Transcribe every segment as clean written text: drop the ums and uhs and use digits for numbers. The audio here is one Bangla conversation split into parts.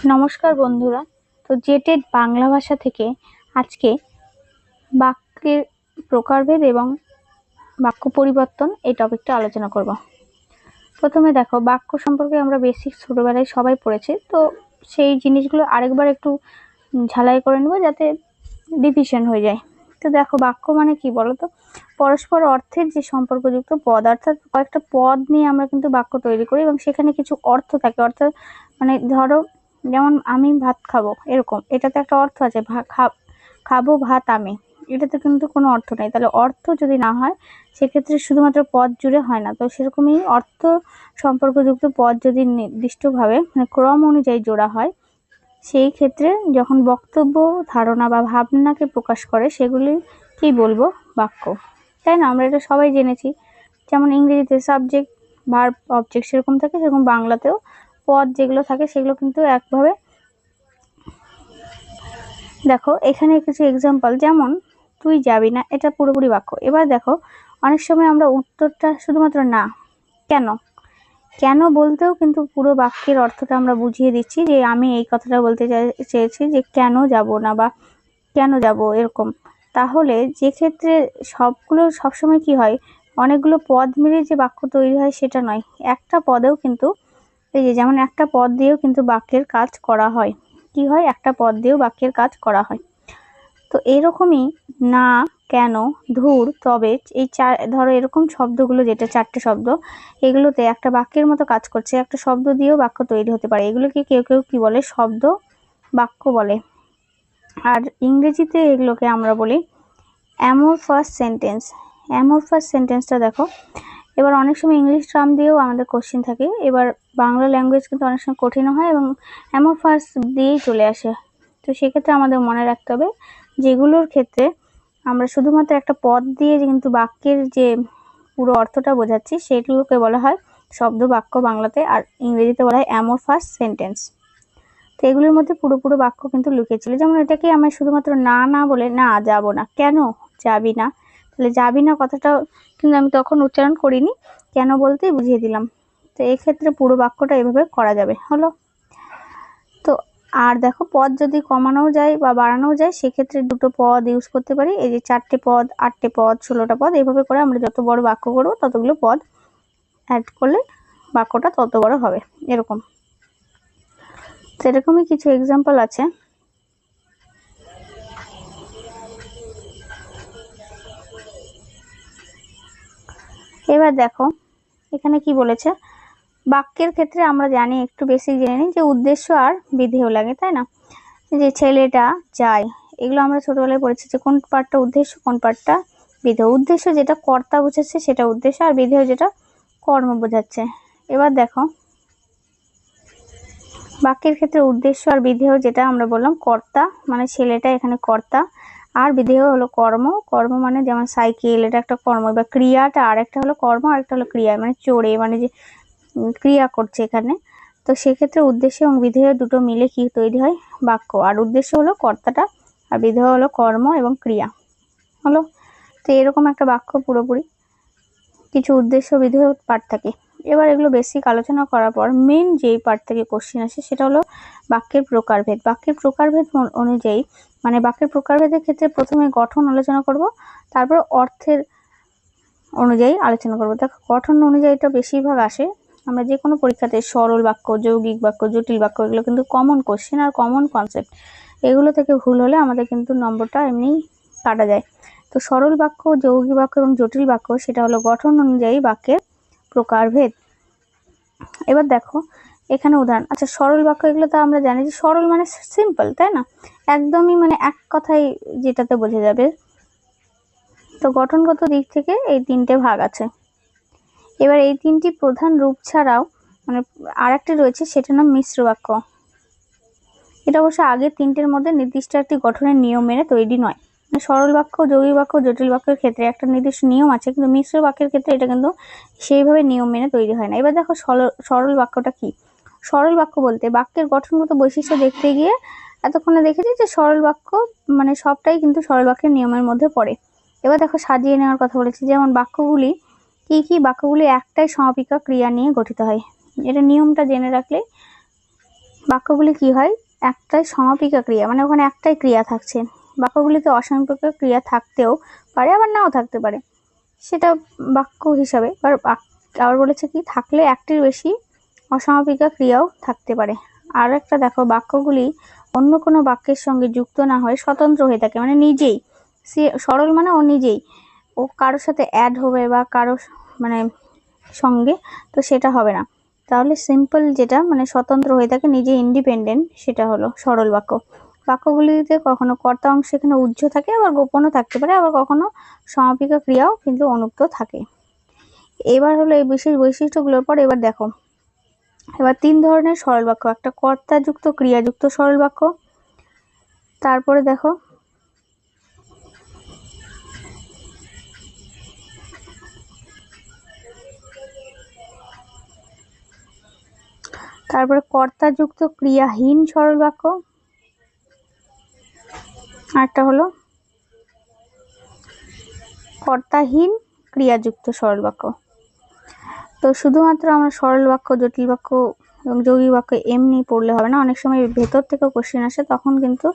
নমস্কার বন্ধুরা। তো জেটেড বাংলা ভাষা থেকে আজকে বাক্যের প্রকারভেদ এবং বাক্য পরিবর্তন এই টপিকটা আলোচনা করব। প্রথমে দেখো, বাক্য সম্পর্কে আমরা বেসিক ছোটবেলায় সবাই পড়েছি, তো সেই জিনিসগুলো আরেকবার একটু ঝালাই করে নেব যাতে ডিভিশন হয়ে যায়। তো দেখো, বাক্য মানে কি বলতো? পরস্পর অর্থের যে সম্পর্কযুক্ত পদ, অর্থাৎ কয়েকটা পদ নিয়ে আমরা কিন্তু বাক্য তৈরি করি এবং সেখানে কিছু অর্থ থাকে। অর্থাৎ মানে ধরো, যেমন আমি ভাত খাবো, এরকম এটাতে একটা অর্থ আছে। খাবো ভাত আমি, এটাতে কিন্তু কোনো অর্থ নেই। তাহলে অর্থ যদি না হয় সেক্ষেত্রে শুধুমাত্র পদ জুড়ে হয় না। তো সেরকমই অর্থ সম্পর্কযুক্ত পদ যদি নির্দিষ্টভাবে মানে ক্রম অনুযায়ী জোড়া হয়, সেই ক্ষেত্রে যখন বক্তব্য, ধারণা বা ভাবনাকে প্রকাশ করে সেগুলি কি বলবো? বাক্য, তাই না? আমরা এটা সবাই জেনেছি। যেমন ইংরেজিতে সাবজেক্ট, ভার্ব, অবজেক্ট সেরকম থাকে, সেরকম বাংলাতেও পদ যেগুলো থাকে সেগুলো কিন্তু একভাবে। দেখো এখানে কিছু এক্সাম্পল, যেমন তুই যাবি না, এটা পুরোপুরি বাক্য। এবার দেখো, অনেক সময় আমরা উত্তরটা শুধুমাত্র না, কেন কেন বলতেও কিন্তু পুরো বাক্যের অর্থটা আমরা বুঝিয়ে দিচ্ছি, যে আমি এই কথাটা বলতে চেয়েছি যে কেন যাব না বা কেন যাব, এরকম। তাহলে যে ক্ষেত্রে সবগুলো সবসময় কি হয়, অনেকগুলো পদ মিলে যে বাক্য তৈরি হয় সেটা নয়, একটা পদেও কিন্তু, এই যে যেমন একটা পদ দিয়েও কিন্তু বাক্যের কাজ করা হয়। কি হয়? একটা পদ দিয়েও বাক্যের কাজ করা হয়। তো এইরকমই না, কেন, ধুর, তবে, এই ধরো এরকম শব্দগুলো, যেটা চারটে শব্দ, এগুলোতে একটা বাক্যের মতো কাজ করছে। একটা শব্দ দিয়েও বাক্য তৈরি হতে পারে। এগুলোকে কেউ কেউ কি বলে? শব্দ বাক্য বলে। আর ইংরেজিতে এগুলোকে আমরা বলি অ্যামরফাস সেন্টেন্স। অ্যামরফাস সেন্টেন্সটা দেখো, এবার অনেক সময় ইংলিশ টার্ম দিয়েও আমাদের কোশ্চেন থাকে। এবার বাংলা ল্যাঙ্গুয়েজ কিন্তু অনেক সময় কঠিনও হয় এবং অ্যামরফাস দিয়েই চলে আসে। তো সেক্ষেত্রে আমাদের মনে রাখতে হবে, যেগুলোর ক্ষেত্রে আমরা শুধুমাত্র একটা পদ দিয়ে কিন্তু বাক্যের যে পুরো অর্থটা বোঝাচ্ছি, সেগুলোকে বলা হয় শব্দ বাক্য বাংলাতে, আর ইংরেজিতে বলা হয় অ্যামরফাস সেন্টেন্স। তো এগুলোর মধ্যে পুরো পুরো বাক্য কিন্তু লুকিয়েছিল। যেমন এটাকে আমরা শুধুমাত্র না না বলে, না যাব না, কেন যাবি না, তাহলে যাবি না কথাটা কিন্তু আমি তখন উচ্চারণ করিনি, কেন বলতেই বুঝিয়ে দিলাম। তো এই ক্ষেত্রে পুরো বাক্যটা এভাবে করা যাবে, হলো। তো আর দেখো, পদ যদি কমানো যায় বা বাড়ানো যায়, সেক্ষেত্রে দুটো পদ ইউজ করতে পারি। এই যে 4টে পদ, 8টে পদ, 16টা পদ, এইভাবে করে আমরা যত বড় বাক্য করবো ততগুলো পদ অ্যাড করলে বাক্যটা তত বড় হবে, এরকম। সেরকমই কিছু এক্সাম্পল আছে। এবার দেখো এখানে কি বলেছে। বাক্যের ক্ষেত্রে আমরা জানি, একটু বেশি জেনে নিই, যে উদ্দেশ্য আর বিধেয় লাগে, তাই না? যে ছেলেটা যায়, এগুলো আমরা ছোটবেলায় পড়েছি, যে কোন পার্টটা উদ্দেশ্য, কোন পার্টটা বিধেয়। উদ্দেশ্য যেটা কর্তা বোঝাচ্ছে সেটা উদ্দেশ্য, আর বিধেয় যেটা কর্ম বোঝাচ্ছে। এবার দেখো, বাক্যের ক্ষেত্রে উদ্দেশ্য আর বিধেয়, যেটা আমরা বললাম কর্তা, মানে ছেলেটা এখানে কর্তা, আর বিধেয় হলো কর্ম। কর্ম মানে যেমন সাইকেল, এটা একটা কর্ম, বা ক্রিয়াটা আর একটা হলো কর্ম, আর একটা হলো ক্রিয়া, মানে চড়ে, মানে যে ক্রিয়া করছে এখানে। তো সেক্ষেত্রে উদ্দেশ্য এবং বিধেয় দুটো মিলে কি তৈরি হয়? বাক্য। আর উদ্দেশ্য হলো কর্তাটা, আর বিধেয় হলো কর্ম এবং ক্রিয়া, হলো। তো এরকম একটা বাক্য পুরোপুরি কিছু উদ্দেশ্য বিধেয় পার্ট থাকে। এবার এগুলো বেসিক আলোচনা করার পর মেন যেই পার্ট থেকে কোশ্চেন আসে সেটা হলো বাক্যের প্রকারভেদ। বাক্যের প্রকারভেদ অনুযায়ী, মানে বাক্যের প্রকারভেদের ক্ষেত্রে প্রথমে গঠন আলোচনা করব, তারপর অর্থের অনুযায়ী আলোচনা করব। দেখো, গঠন অনুযায়ীটা বেশিরভাগ আসে আমরা যে কোনো পরীক্ষাতে, সরল বাক্য, যৌগিক বাক্য, জটিল বাক্য, এগুলো কিন্তু কমন কোশ্চেন আর কমন কনসেপ্ট। এগুলো থেকে ভুল হলে আমাদের কিন্তু নম্বরটা এমনি কাটা যায়। তো সরল বাক্য, যৌগিক বাক্য এবং জটিল বাক্য, সেটা হলো গঠন অনুযায়ী বাক্যের প্রকারভেদ। এবার দেখো এখানে উদাহরণ। আচ্ছা, সরল বাক্য, এগুলো তো আমরা জানি যে সরল মানে সিম্পল, তাই না? একদমই মানে এক কথাই যেটাতে বোঝা যাবে। তো গঠনগত দিক থেকে এই তিনটে ভাগ আছে। এবার এই তিনটি প্রধান রূপ ছাড়াও মানে আরেকটি রয়েছে, সেটার নাম মিশ্র বাক্য। এটা অবশ্য আগের তিনটের মধ্যে নির্দিষ্ট একটি গঠনের নিয়ম মেনে তৈরি নয়। সরল বাক্য, যৌগিক বাক্য, জটিল বাক্যের ক্ষেত্রে একটা নির্দিষ্ট নিয়ম আছে, কিন্তু মিশ্র বাক্যের ক্ষেত্রে এটা কিন্তু সেইভাবে নিয়ম মেনে তৈরি হয় না। এবার দেখো সরল বাক্যটা কি। সরল বাক্য বলতে বাক্যের গঠনগত বৈশিষ্ট্য দেখতে গিয়ে এতক্ষণে দেখেছি যে সরল বাক্য মানে সবটাই কিন্তু সরল বাক্যের নিয়মের মধ্যে পড়ে। এবার দেখো সাজিয়ে নেওয়ার কথা বলেছি, যেমন বাক্যগুলি কি কি, বাক্যগুলি একটাই সমাপিকা ক্রিয়া নিয়ে গঠিত হয়। এটা নিয়মটা জেনে রাখলে বাক্যগুলি কি হয়, একটাই সমাপিকা ক্রিয়া, মানে ওখানে একটাই ক্রিয়া থাকছে। বাক্যগুলিতে অসমাপিকা ক্রিয়া থাকতেও পারে, আবার নাও থাকতে পারে, সেটা বাক্য হিসাবে। আবার বলেছে কি, থাকলে একটির বেশি অসমাপিকা ক্রিয়াও থাকতে পারে। আর একটা দেখো, বাক্যগুলি অন্য কোনো বাক্যের সঙ্গে যুক্ত না হয়ে স্বতন্ত্র হয়ে থাকে, মানে নিজেই, সরল মানে ও নিজেই, ও কারোর সাথে অ্যাড হবে বা কারোর মানে সঙ্গে, তো সেটা হবে না। তাহলে সিম্পল যেটা মানে স্বতন্ত্র হয়ে থাকে, নিজে ইন্ডিপেন্ডেন্ট, সেটা হলো সরল বাক্য। বাক্যগুলিতে কখনো কর্তা অংশ এখানে উহ্য থাকে, আবার গোপনও থাকতে পারে, আবার কখনো সমাপিকা ক্রিয়াও কিন্তু অনুক্ত থাকে। এবার হলো এই বিশেষ বৈশিষ্ট্যগুলোর পর এবার দেখো, এবার 3 ধরনের সরল বাক্য, একটা কর্তাযুক্ত ক্রিয়াযুক্ত সরল বাক্য, তারপরে দেখো কর্তাযুক্ত ক্রিয়াহীন সরল বাক্য, আরেকটা হলো কর্তাহীন ক্রিয়াযুক্ত সরল বাক্য। তো শুধুমাত্র আমরা সরল বাক্য, জটিল বাক্য এবং যৌগিক বাক্য এমনি পড়লে হবে না, অনেক সময় ভেতর থেকেও কোশ্চেন আসে, তখন কিন্তু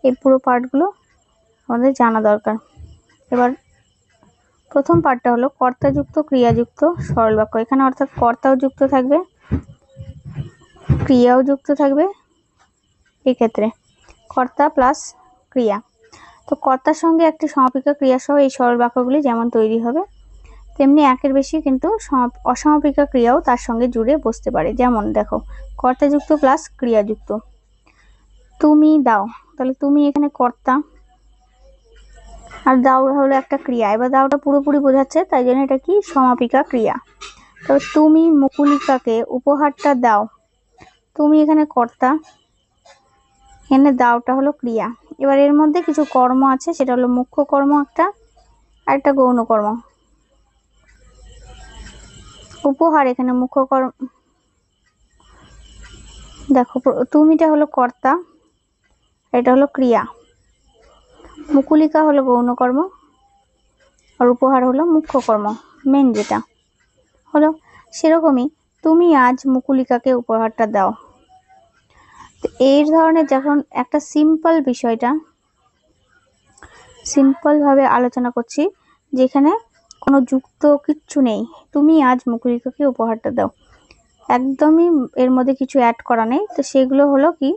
এই পুরো পার্টগুলো আমাদের জানা দরকার। এবার প্রথম পার্টটা হলো কর্তাযুক্ত ক্রিয়াযুক্ত সরল বাক্য। এখানে অর্থাৎ কর্তাও যুক্ত থাকবে, ক্রিয়াও যুক্ত থাকবে, এক্ষেত্রে কর্তা প্লাস ক্রিয়া। তো কর্তার সঙ্গে একটি সমাপিকা ক্রিয়া সহ এই সরল বাক্যগুলি যেমন তৈরি হবে, তেমনি একের বেশি কিন্তু অসমাপিকা ক্রিয়াও তার সঙ্গে জুড়ে বসতে পারে। যেমন দেখো, কর্তাযুক্ত প্লাস ক্রিয়াযুক্ত, তুমি দাও, তাহলে তুমি এখানে কর্তা, আর দাও হলো একটা ক্রিয়া। এবার দাওটা পুরোপুরি বোঝাচ্ছে, তাই জন্য এটা কি, সমাপিকা ক্রিয়া। তো তুমি মুকুলিকাকে উপহারটা দাও, তুমি এখানে কর্তা, এখানে দাওটা হলো ক্রিয়া। এবার এর মধ্যে কিছু কর্ম আছে, সেটা হলো মুখ্য কর্ম একটা, আর একটা গৌণ কর্ম। উপহার এখানে মুখ্য কর্ম, দেখো তুমিটা হলো কর্তা, এটা হলো ক্রিয়া, মুকুলিকা হলো গৌণ কর্ম, আর উপহার হলো মুখ্য কর্ম, মেন যেটা হলো। সেরকমই তুমি আজ মুকুলিকাকে উপহারটা দাও। এই ধরনের যখন একটা সিম্পল বিষয়টা সিম্পল ভাবে আলোচনা করছি, যেখানে কোনো যুক্ত কিচ্ছু নেই, তুমি আজ মুকুলিকাকে উপহারটা দাও, একদমই এর মধ্যে কিছু অ্যাড করা নেই, তো সেগুলো হলো কি,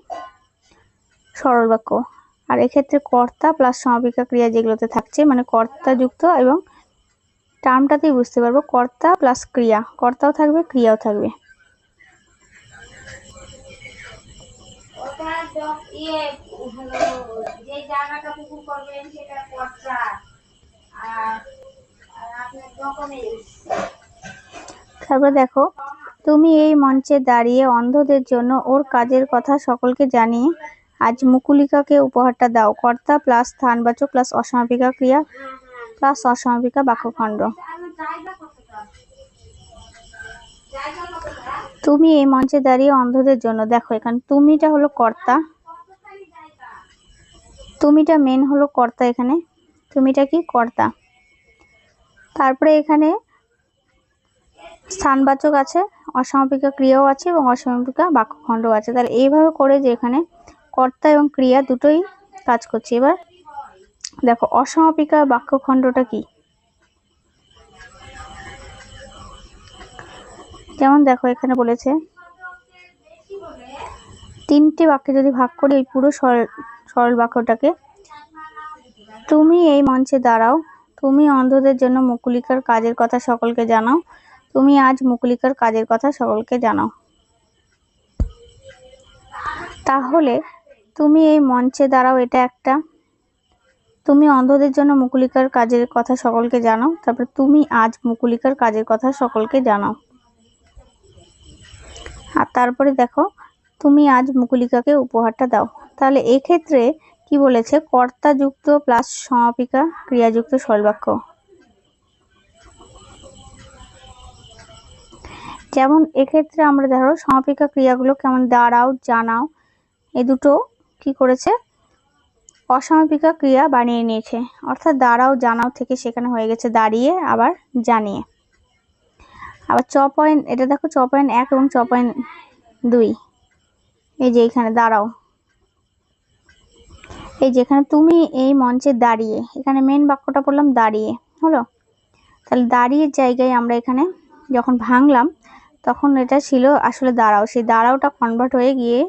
সরল বাক্য। আর এক্ষেত্রে কর্তা প্লাস সমাপিকা ক্রিয়া যেগুলোতে থাকছে, মানে কর্তা যুক্ত, এবং টার্মটাতেই বুঝতে পারবো কর্তা প্লাস ক্রিয়া, কর্তাও থাকবে ক্রিয়াও থাকবে। তারপর দেখো, তুমি এই মঞ্চে দাঁড়িয়ে অন্ধদের জন্য ওর কাজের কথা সকলকে জানিয়ে আজ মুকুলিকাকে উপহারটা দাও, কর্তা প্লাস স্থানবাচক প্লাস অসমাপিকা ক্রিয়া প্লাস অসমাপিকা বাক্যখণ্ড। তুমি এই মঞ্চে দাঁড়িয়ে অন্ধদের জন্য, দেখো এখানে তুমিটা হলো কর্তা, তুমিটা মেন হলো কর্তা, এখানে তুমিটা কি, কর্তা। তারপরে এখানে স্থানবাচক আছে, অসমাপিকা ক্রিয়াও আছে এবং অসমাপিকা বাক্যখণ্ড আছে। তাহলে এইভাবে করে যে এখানে কর্তা এবং ক্রিয়া দুটোই কাজ করছে। এবার দেখো অসমাপিকা বাক্যখণ্ডটা কি, যেমন দেখো এখানে বলেছে 3টে বাক্যে যদি ভাগ করি ওই পুরো সরল বাক্যটাকে, তুমি এই মঞ্চে দাঁড়াও, তুমি অন্ধদের জন্য মুকুলিকার কাজের কথা সকলকে জানাও, তুমি আজ মুকুলিকার কাজের কথা সকলকে জানাও। তাহলে তুমি এই মঞ্চে দাঁড়াও এটা একটা, তুমি অন্ধদের জন্য মুকুলিকার কাজের কথা সকলকে জানাও, তারপর তুমি আজ মুকুলিকার কাজের কথা সকলকে জানাও। আর তারপরে দেখো, তুমি আজ মুকুলিকাকে উপহারটা দাও। তাহলে এক্ষেত্রে কি বলেছে, কর্তা যুক্ত প্লাস সমাপিকা ক্রিয়াযুক্ত সরল বাক্য। যেমন এক্ষেত্রে আমরা ধরো সমাপিকা ক্রিয়াগুলো কেমন, দাঁড়াও, জানাও, এই দুটো কি করেছে, অসমাপিকা ক্রিয়া বানিয়ে নিয়েছে, অর্থাৎ দাঁড়াও জানাও থেকে সেখানে হয়ে গেছে দাঁড়িয়ে আবার জানিয়ে। আবার 6.1 এটা দেখো 6.1 এবং 6.2 এই যে এখানে দাঁড়াও, এই যেখানে তুমি এই মঞ্চে দাঁড়িয়ে, এখানে মেন বাক্যটা বললাম দাঁড়িয়ে, হলো। তাহলে দাঁড়িয়ে জায়গায় আমরা এখানে যখন ভাঙলাম তখন এটা ছিল আসলে দাঁড়াও, সেই দাঁড়াওটা কনভার্ট হয়ে গিয়ে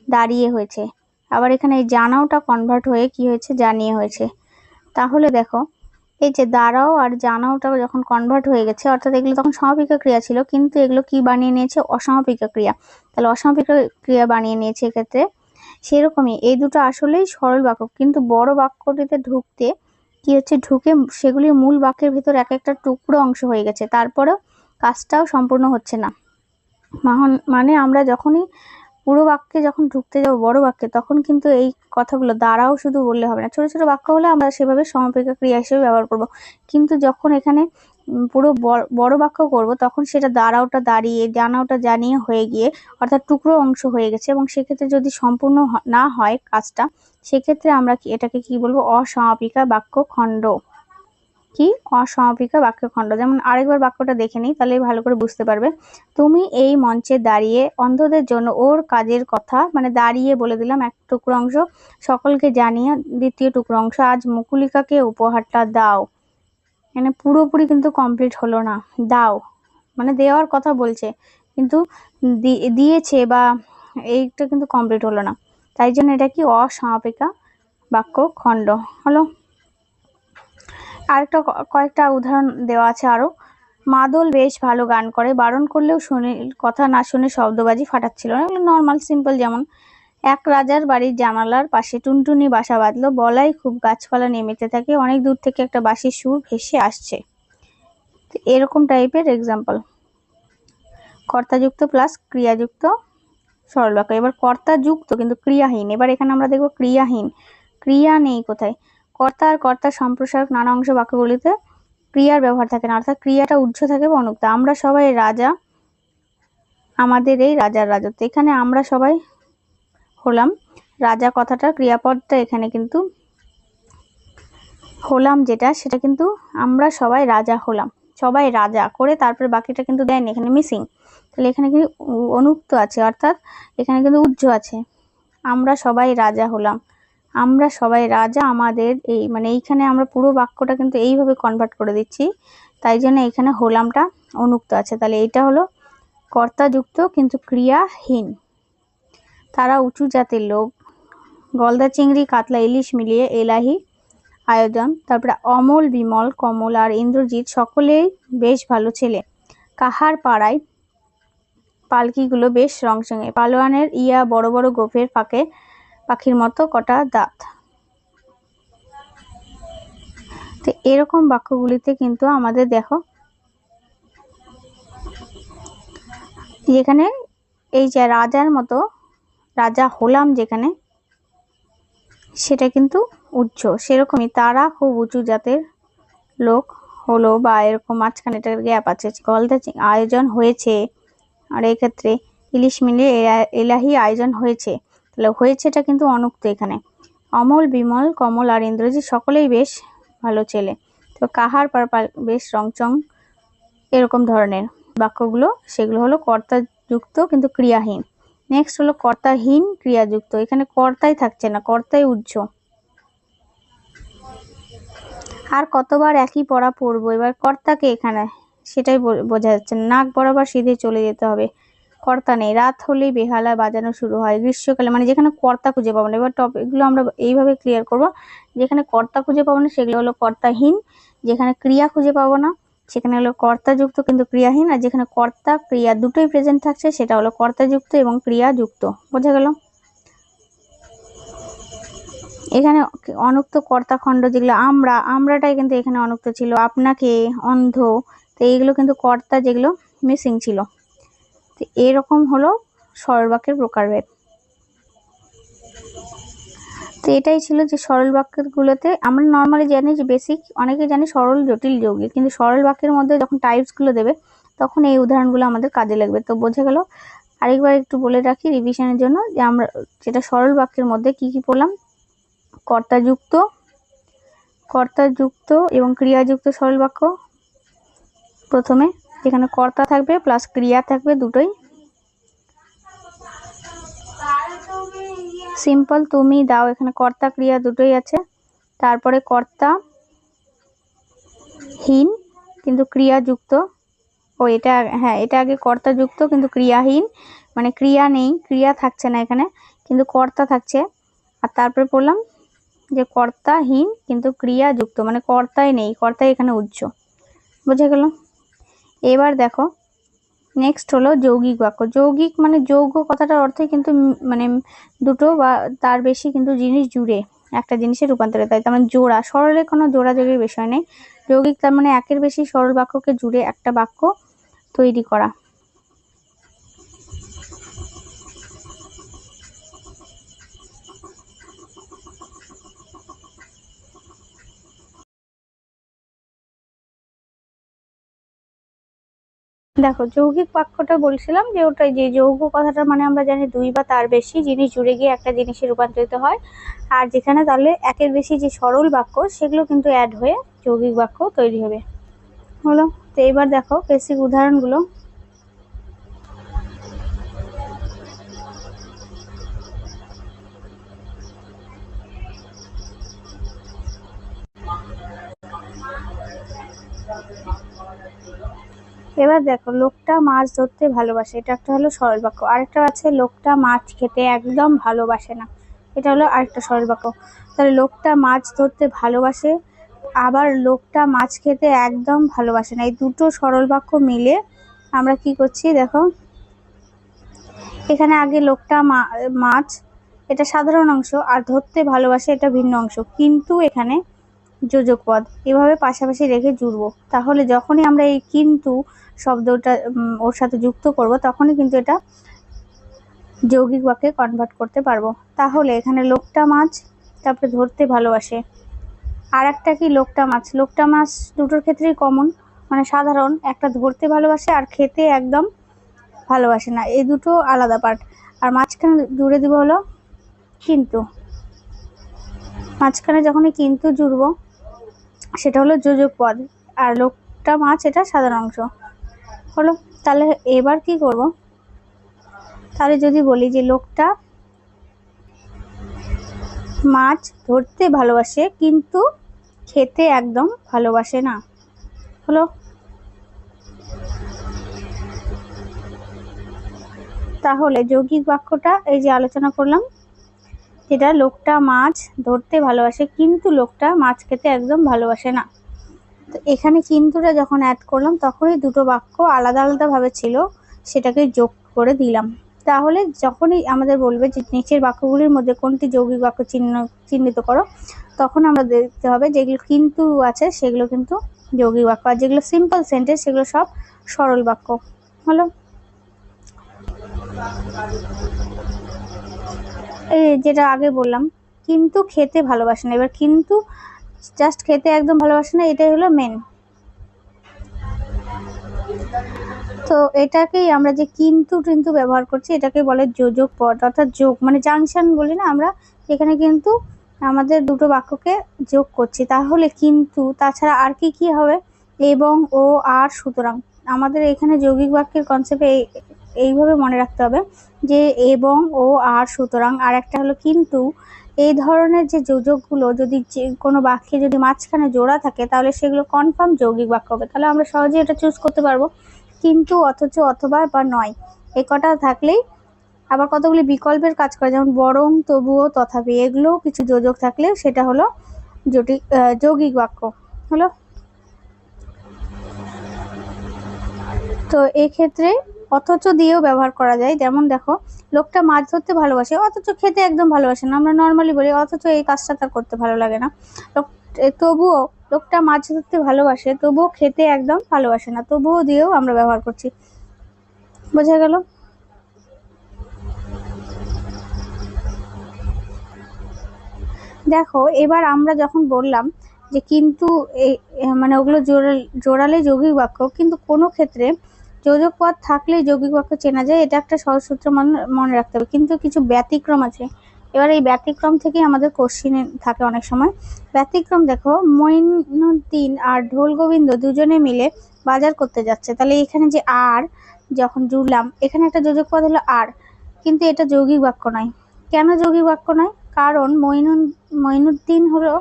দাঁড়িয়ে হয়েছে। আবার এখানে এই জানাওটা কনভার্ট হয়ে কি হয়েছে, জানিয়ে হয়েছে। তাহলে দেখো এই যে দাঁড়াও আর জানাওটা যখন কনভার্ট হয়ে গেছে, অর্থাৎ এগুলো তখন সমাপিকা ক্রিয়া ছিল, কিন্তু এগুলো কি বানিয়ে নিয়েছে, অসমাপিকা ক্রিয়া। তাহলে অসমাপিকা ক্রিয়া বানিয়ে নিয়েছে এক্ষেত্রে। সেরকমই এই দুটো আসলেই সরল বাক্য, কিন্তু বড় বাক্যটিতে ঢুকতে কি হচ্ছে, ঢুকে সেগুলি মূল বাক্যের ভিতর এক একটা টুকরো অংশ হয়ে গেছে, তারপরেও কাজটাও সম্পূর্ণ হচ্ছে না। মানে আমরা যখনই পুরো বাক্যে যখন ঢুকতে যাবো বড় বাক্যে, তখন কিন্তু এই কথাগুলো দাঁড়াও শুধু বললে হবে না, ছোট ছোট বাক্য হলে আমরা সেভাবে সমাপিকা ক্রিয়া হিসেবে ব্যবহার করব। কিন্তু যখন এখানে পুরো বড় বাক্য করব, তখন সেটা দাঁড়াওটা দাঁড়িয়ে, জানাওটা জানিয়ে হয়ে গিয়ে অর্থাৎ টুকরো অংশ হয়ে গেছে, এবং সেক্ষেত্রে যদি সম্পূর্ণ না হয় কাজটা, সেক্ষেত্রে আমরা এটাকে কি বলবো, অসমাপিকা বাক্য খণ্ড। কি, অসমাপিকা বাক্য খণ্ড। যেমন আরেকবার বাক্যটা দেখে নিই, তাহলে ভালো করে বুঝতে পারবে। তুমি এই মঞ্চে দাঁড়িয়ে অন্ধদের জন্য ওর কাজের কথা, মানে দাঁড়িয়ে বলে দিলাম এক টুকরো অংশ, সকলকে জানিয়ে দ্বিতীয় টুকরো অংশ, আজ মুকুলিকাকে উপহারটা দাও। মানে পুরোপুরি কিন্তু কমপ্লিট হলো না, দাও মানে দেওয়ার কথা বলছে, কিন্তু দিয়েছে বা এইটা কিন্তু কমপ্লিট হলো না, তাই জন্য এটা কি অসমাপিকা বাক্য খণ্ড হলো। আরেকটা কয়েকটা উদাহরণ দেওয়া আছে আরো। মাদল বেশ ভালো গান করে, বারণ করলেও কথা না শুনে শব্দবাজি ফাটাচ্ছিল। এগুলো নর্মাল সিম্পল। যেমন এক রাজার বাড়ির জানালার পাশে টুনটুনি বাসা বাঁধলো, বলাই খুব গাছপালা নেমেতে থাকে, অনেক দূর থেকে একটা বাঁশির সুর ভেসে আসছে। এরকম টাইপের এক্সাম্পল। কর্তাযুক্ত প্লাস ক্রিয়াযুক্ত সরল বাক্য। এবার কর্তা যুক্ত কিন্তু ক্রিয়াহীন। এবার এখানে আমরা দেখবো ক্রিয়াহীন, ক্রিয়া নেই কোথায়। কর্তা আর কর্তার সম্প্রসারক নানা অংশ বাক্যগুলিতে ক্রিয়ার ব্যবহার থাকে না, অর্থাৎ ক্রিয়াটা উজ্জ্ব থাকে বা অনুক্ত। আমরা সবাই রাজা, আমাদের এই রাজার রাজত্ব। এখানে আমরা সবাই হলাম রাজা, কথাটা ক্রিয়াপদটা এখানে কিন্তু হলাম যেটা, সেটা কিন্তু আমরা সবাই রাজা হলাম, সবাই রাজা করে তারপরে বাকিটা কিন্তু দেয়নি, এখানে মিসিং। তাহলে এখানে কিন্তু অনুক্ত আছে, অর্থাৎ এখানে কিন্তু উজ্জ্ব আছে। আমরা সবাই রাজা হলাম, আমরা সবাই রাজা আমাদের এই, মানে এইখানে আমরা পুরো বাক্যটা কিন্তু এইভাবে কনভার্ট করে দিচ্ছি, তাই জন্য এখানে হলামটা অনুক্ত আছে। তাহলে এটা হলো কর্তাযুক্ত কিন্তু ক্রিয়াহীন। তারা উঁচু জাতের লোক, গলদা চিংড়ি কাতলা ইলিশ মিলিয়ে এলাহি আয়োজন। তারপরে অমল বিমল কমল আর ইন্দ্রজিৎ সকলেই বেশ ভালো ছেলে, কাহার পাড়ায় পালকিগুলো বেশ রংচঙে, পালোয়ানের ইয়া বড় বড় গোফের ফাঁকে পাখির মতো কটা দাঁত। তো এরকম বাক্যগুলিতে কিন্তু আমাদের দেখো যেখানে এই যে রাজার মতো, রাজা হলাম যেখানে, সেটা কিন্তু উচ্চ। সেরকমই তারা খুব উঁচু জাতের লোক হলো, বা এরকম মাঝখানে এটার গ্যাপ আছে, গলদা আয়োজন হয়েছে, আর এক্ষেত্রে ইলিশ মিলিয়ে এলাহি আয়োজন হয়েছে। তাহলে হয়েছেটা কিন্তু অনুক্ত এখানে। অমল বিমল কমল আর ইন্দ্রজিৎ সকলেই বেশ ভালো ছেলে, তো কাহার পার বেশ রংচং, এরকম ধরনের বাক্যগুলো সেগুলো হলো কর্তাযুক্ত কিন্তু ক্রিয়াহীন। নেক্সট হলো কর্তাহীন ক্রিয়াযুক্ত। এখানে কর্তাই থাকছে না, কর্তাই উজ্জ্ব। আর কতবার একই পড়া পড়বো, এবার কর্তাকে এখানে সেটাই বোঝা যাচ্ছে, নাক বরাবর সিধে চলে যেতে হবে, কর্তা নেই। রাত হলেই বেহালা বাজানো শুরু হয়, গ্রীষ্মকালে, মানে যেখানে কর্তা খুঁজে পাবো না। এবার টপিকগুলো আমরা এইভাবে ক্লিয়ার করব, যেখানে কর্তা খুঁজে পাবো না সেগুলো হলো কর্তাহীন, যেখানে ক্রিয়া খুঁজে পাবো না সেখানে হলো কর্তাযুক্ত কিন্তু ক্রিয়াহীন, আর যেখানে কর্তা ক্রিয়া দুটোই প্রেজেন্ট থাকছে সেটা হলো কর্তাযুক্ত এবং ক্রিয়াযুক্ত। বোঝা গেল? এখানে অনুক্ত কর্তা খণ্ড যেগুলো, আমরাটাই কিন্তু এখানে অনুক্ত ছিল, আপনাকে, অন্ধ, তো এইগুলো কিন্তু কর্তা যেগুলো মিসিং ছিল। তো এরকম হলো সরল বাক্যের প্রকারভেদ। তো এটাই ছিল যে সরল বাক্যগুলোতে আমরা নর্মালি জানি যে বেসিক, অনেকে জানি সরল জটিল যৌগিক, কিন্তু সরল বাক্যের মধ্যে যখন টাইপসগুলো দেবে তখন এই উদাহরণগুলো আমাদের কাজে লাগবে। তো বোঝা গেল? আরেকবার একটু বলে রাখি রিভিশনের জন্য, যে আমরা যেটা সরল বাক্যের মধ্যে কি কি পড়লাম। কর্তাযুক্ত এবং ক্রিয়াযুক্ত সরল বাক্য। প্রথমে এখানে কর্তা থাকবে প্লাস ক্রিয়া থাকবে দুটোই। সিম্পল তুমি দাও, এখানে কর্তা ক্রিয়া দুটোই আছে। তারপরে কর্তা হীন কিন্তু ক্রিয়া যুক্ত। ও এটা, হ্যাঁ এটা আগে কর্তা যুক্ত কিন্তু ক্রিয়াহীন, মানে ক্রিয়া নেই, ক্রিয়া থাকছে না এখানে, কিন্তু কর্তা থাকছে। আর তারপরে পড়লাম যে কর্তাহীন কিন্তু ক্রিয়া যুক্ত, মানে কর্তাই নেই, কর্তাই এখানে উজ্জ। বুঝে গেল? এবার দেখো নেক্সট হলো যৌগিক বাক্য। যৌগিক মানে যৌগ কথাটার অর্থই কিন্তু মানে দুটো বা তার বেশি কিন্তু জিনিস জুড়ে একটা জিনিসে রূপান্তরিত হয়। তার মানে জোড়া, সরলে কোনো জোড়াজোড়ির বিষয় নেই। যৌগিক তার মানে একের বেশি সরল বাক্যকে জুড়ে একটা বাক্য তৈরি করা। দেখো যৌগিক বাক্যটা বলছিলাম যে ওটাই, যে যৌগ কথাটা মানে আমরা জানি দুই বা তার বেশি জিনিস জুড়ে গিয়ে একটা জিনিসে রূপান্তরিত হয়। আর যেখানে তাহলে একের বেশি যে সরল বাক্য সেগুলো কিন্তু অ্যাড হয়ে যৌগিক বাক্য তৈরি হবে। হলো? তো এবার দেখো বেসিক উদাহরণগুলো। এবার দেখো লোকটা মাছ ধরতে ভালোবাসে, এটা একটা হলো সরল বাক্য। আরেকটা আছে লোকটা মাছ খেতে একদম ভালোবাসে না, এটা হলো আরেকটা সরল বাক্য। তাহলে লোকটা মাছ ধরতে ভালোবাসে, আবার লোকটা মাছ খেতে একদম ভালোবাসে না, এই দুটো সরল বাক্য মিলে আমরা কি করছি দেখো, এখানে আগে লোকটা মাছ এটা সাধারণ অংশ, আর ধরতে ভালোবাসে এটা ভিন্ন অংশ, কিন্তু এখানে যোজক পদ এভাবে পাশাপাশি রেখে জুড়বো। তাহলে যখনই আমরা এই কিন্তু শব্দটা ওর সাথে যুক্ত করব তখনই কিন্তু এটা যৌগিক বাক্যে কনভার্ট করতে পারবো। তাহলে এখানে লোকটা মাছ, তারপরে ধরতে ভালোবাসে, আর একটা কি লোকটা মাছ। লোকটা মাছ দুটোর ক্ষেত্রেই কমন, মানে সাধারণ, একটা ধরতে ভালোবাসে আর খেতে একদম ভালোবাসে না, এই দুটো আলাদা পার্ট। আর মাঝখানে জুড়ে দিব হলো কিন্তু, মাঝখানে যখনই কিন্তু জুড়বো সেটা হলো যোজক পদ, আর লোকটা মাছ এটা সাধারণ অংশ। হলো? তাহলে এবার কি করব, তাহলে যদি বলি যে লোকটা মাছ ধরতে ভালোবাসে কিন্তু খেতে একদম ভালোবাসে না। হলো? তাহলে যৌগিক বাক্যটা এই যে আলোচনা করলাম, যেটা লোকটা মাছ ধরতে ভালোবাসে কিন্তু লোকটা মাছ খেতে একদম ভালোবাসে না। তো এখানে কিন্তুটা যখন অ্যাড করলাম তখনই দুটো বাক্য আলাদা আলাদা ভাবে ছিল, সেটাকে যোগ করে দিলাম। তাহলে যখনই আমাদের বলবে যে নিচের বাক্যগুলির মধ্যে কোনটি যৌগিক বাক্য চিহ্নিত করো, তখন আমরা দেখতে হবে যেগুলো কিন্তু আছে সেগুলো কিন্তু যৌগিক বাক্য, আর যেগুলো সিম্পল সেন্টেন্স সেগুলো সব সরল বাক্য। হলো? এই যেটা আগে বললাম কিন্তু খেতে ভালোবাসে না, এবার কিন্তু জাস্ট খেতে একদম ভালোবাসে না, এটাই হলো মেন। তো এটাকেই আমরা যে কিন্তু কিন্তু ব্যবহার করছি এটাকে বলে যোজক পদ, অর্থাৎ যোগ মানে জাংশন বলি না আমরা, এখানে কিন্তু আমাদের দুটো বাক্যকে যোগ করছি। তাহলে কিন্তু তাছাড়া আর কি কি হবে, এবং ও আর সুতরাং। আমাদের এখানে যৌগিক বাক্যের কনসেপ্টে এইভাবে মনে রাখতে হবে যে এবং ও আর সুতরাং, আর একটা হলো কিন্তু। এই ধরনের যে যোজকগুলো যদি কোনো বাক্যে যদি মাঝখানে জোড়া থাকে তাহলে সেগুলো কনফার্ম যৌগিক বাক্য হবে। তাহলে আমরা সহজেই এটা চুজ করতে পারবো, কিন্তু, অথচ, অথবা বা নয়, এই কটা থাকলেই। আবার কতগুলি বিকল্পের কাজ করে, যেমন বরং, তবুও, তথাপি, এগুলো কিছু যোজক থাকলে সেটা হলো যৌগিক বাক্য। হলো? তো এক্ষেত্রে অথচ দিয়েও ব্যবহার করা যায়। যেমন দেখো লোকটা মাছ ধরতে ভালোবাসে অথচ খেতে একদম ভালোবাসে না, আমরা নর্মালি বলি অথচ এই কাজটা তার করতে ভালো লাগে না। তবুও লোকটা মাছ ধরতে ভালোবাসে তবুও খেতে একদম ভালোবাসে না, তবুও দিয়েও আমরা ব্যবহার করছি। বোঝা গেল? দেখো এবার আমরা যখন বললাম যে কিন্তু মানে ওগুলো জোড়ালে যৌগিক বাক্য, কিন্তু কোনো ক্ষেত্রে যোজক পদ থাকলেই যৌগিক বাক্য চেনা যায়, এটা একটা সহজ সূত্র মনে রাখতে হবে। কিন্তু কিছু ব্যতিক্রম আছে। এবার এই ব্যতিক্রম থেকে আমাদের কোশ্চিনে থাকে অনেক সময়। ব্যতিক্রম দেখো, মঈনুদ্দিন আর ঢোল গোবিন্দ দুজনে মিলে বাজার করতে যাচ্ছে, তাহলে এখানে যে আর যখন জুড়লাম এখানে একটা যোজক পদ হলো আর, কিন্তু এটা যৌগিক বাক্য নয়। কেন যৌগিক বাক্য নয়? কারণ মঈনুদ্দিন হলো